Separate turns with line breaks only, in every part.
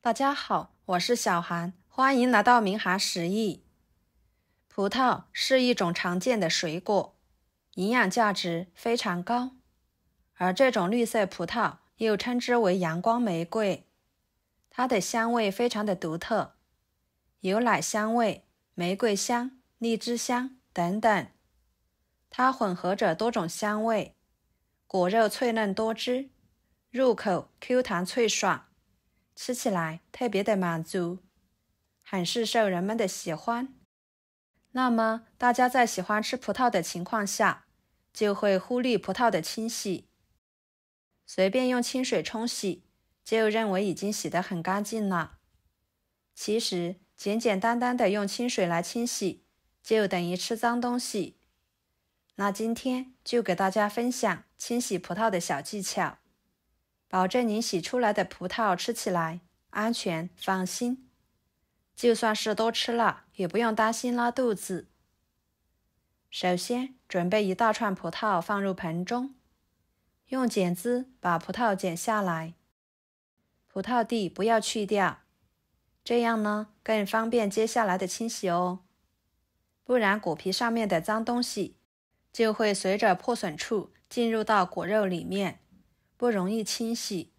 大家好，我是小韩，欢迎来到明涵食艺。葡萄是一种常见的水果，营养价值非常高，而这种绿色葡萄又称之为阳光玫瑰，它的香味非常的独特，有奶香味、玫瑰香、荔枝香等等，它混合着多种香味，果肉脆嫩多汁，入口 Q 弹脆爽，吃起来特别的满足，很是受人们的喜欢。那么大家在喜欢吃葡萄的情况下，就会忽略葡萄的清洗，随便用清水冲洗，就认为已经洗得很干净了。其实简简单单的用清水来清洗，就等于吃脏东西。那今天就给大家分享清洗葡萄的小技巧，保证您洗出来的葡萄吃起来安全放心，就算是多吃了也不用担心拉肚子。首先准备一大串葡萄放入盆中，用剪子把葡萄剪下来，葡萄蒂不要去掉，这样呢更方便接下来的清洗哦，不然果皮上面的脏东西就会随着破损处进入到果肉里面，不容易清洗。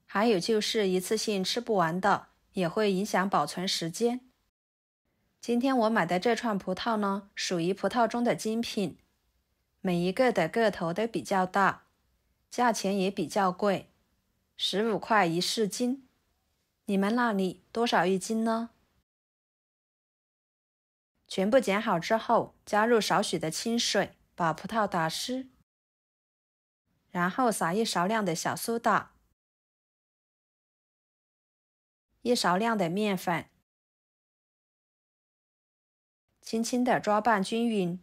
还有就是一次性吃不完的，也会影响保存时间。今天我买的这串葡萄呢，属于葡萄中的精品，每一个的个头都比较大，价钱也比较贵，15块一市斤。你们那里多少一斤呢？全部剪好之后，加入少许的清水，把葡萄打湿，然后撒一勺量的小苏打，一勺量的面粉，轻轻的抓拌均匀，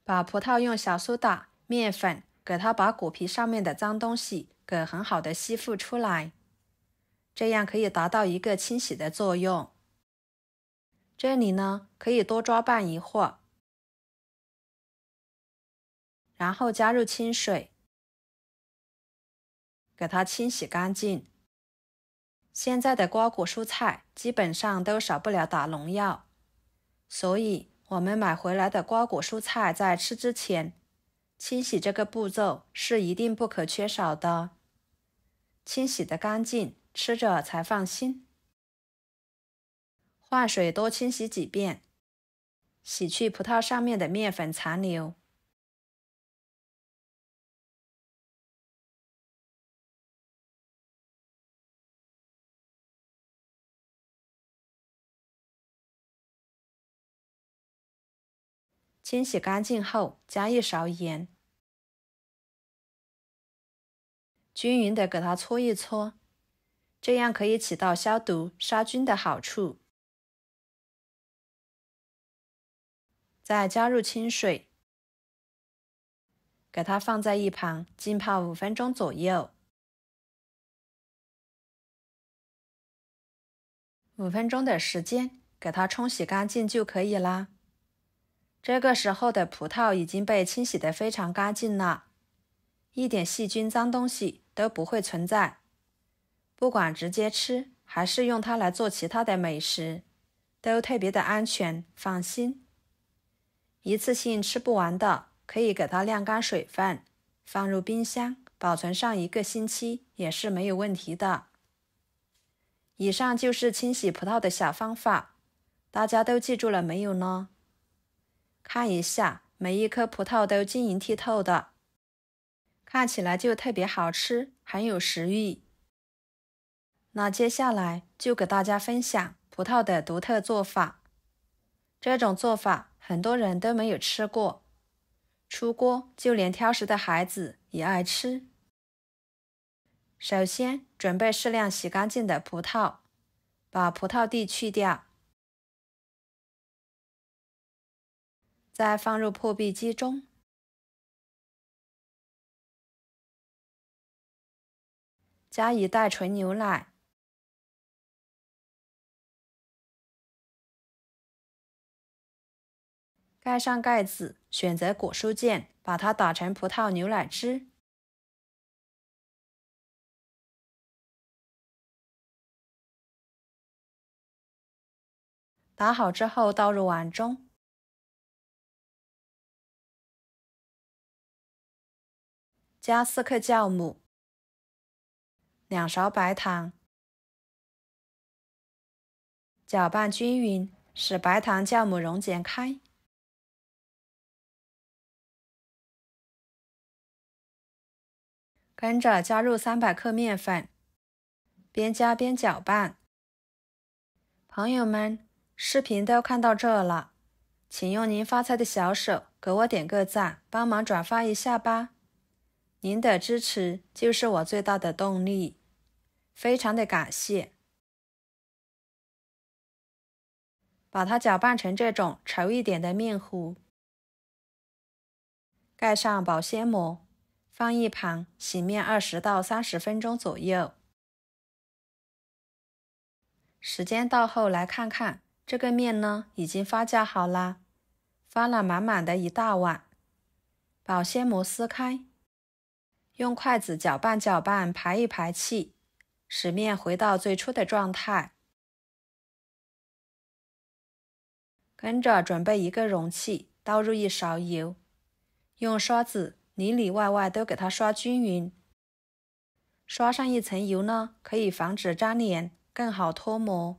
把葡萄用小苏打、面粉给它把果皮上面的脏东西给很好的吸附出来，这样可以达到一个清洗的作用。这里呢，可以多抓拌一会儿，然后加入清水，给它清洗干净。现在的瓜果蔬菜基本上都少不了打农药，所以我们买回来的瓜果蔬菜在吃之前，清洗这个步骤是一定不可缺少的。清洗得干净，吃着才放心。换水多清洗几遍，洗去葡萄上面的面粉残留。清洗干净后，加一勺盐，均匀的给它搓一搓，这样可以起到消毒杀菌的好处。再加入清水，给它放在一旁浸泡5分钟左右。5分钟的时间，给它冲洗干净就可以啦。这个时候的葡萄已经被清洗得非常干净了，一点细菌脏东西都不会存在。不管直接吃还是用它来做其他的美食，都特别的安全放心。一次性吃不完的，可以给它晾干水分，放入冰箱保存上1个星期也是没有问题的。以上就是清洗葡萄的小方法，大家都记住了没有呢？看一下，每一颗葡萄都晶莹剔透的，看起来就特别好吃，很有食欲。那接下来就给大家分享葡萄的独特做法。这种做法很多人都没有吃过，出锅就连挑食的孩子也爱吃。首先准备适量洗干净的葡萄，把葡萄蒂去掉，再放入破壁机中，加1袋纯牛奶，盖上盖子，选择果蔬键，把它打成葡萄牛奶汁。打好之后倒入碗中，加4克酵母，2勺白糖，搅拌均匀，使白糖酵母溶解开。跟着加入300克面粉，边加边搅拌。朋友们，视频都看到这了，请用您发财的小手给我点个赞，帮忙转发一下吧。您的支持就是我最大的动力，非常的感谢。把它搅拌成这种稠一点的面糊，盖上保鲜膜，放一旁洗面20到30分钟左右。时间到后来看看，这个面呢已经发酵好啦，发了满满的一大碗。保鲜膜撕开，用筷子搅拌搅拌，排一排气，使面回到最初的状态。跟着准备一个容器，倒入1勺油，用刷子里里外外都给它刷均匀。刷上一层油呢，可以防止粘连，更好脱模。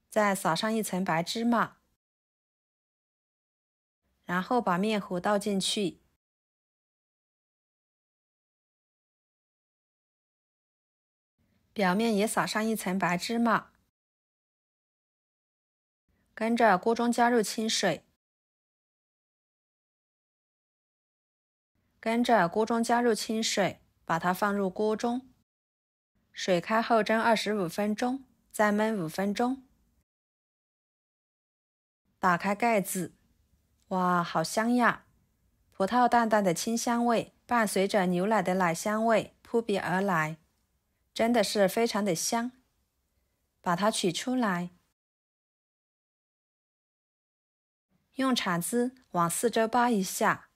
再撒上一层白芝麻，然后把面糊倒进去，表面也撒上一层白芝麻。跟着锅中加入清水，把它放入锅中。水开后蒸25分钟，再焖5分钟。打开盖子，哇，好香呀！葡萄淡淡的清香味，伴随着牛奶的奶香味扑鼻而来，真的是非常的香。把它取出来，用铲子往四周扒一下，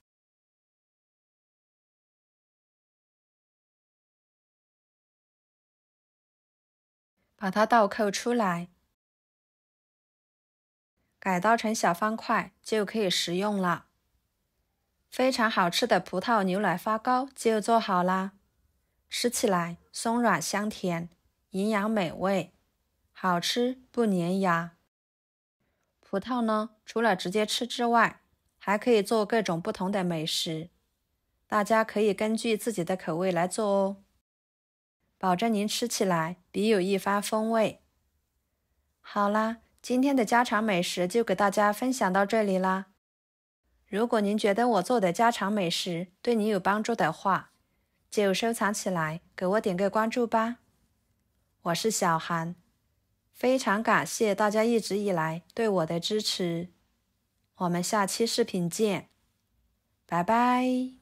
把它倒扣出来，改刀成小方块就可以食用了。非常好吃的葡萄牛奶发糕就做好啦，吃起来松软香甜，营养美味，好吃不粘牙。葡萄呢，除了直接吃之外，还可以做各种不同的美食，大家可以根据自己的口味来做哦，保证您吃起来别有一番风味。好啦，今天的家常美食就给大家分享到这里啦。如果您觉得我做的家常美食对你有帮助的话，就收藏起来，给我点个关注吧。我是小韩，非常感谢大家一直以来对我的支持。我们下期视频见，拜拜。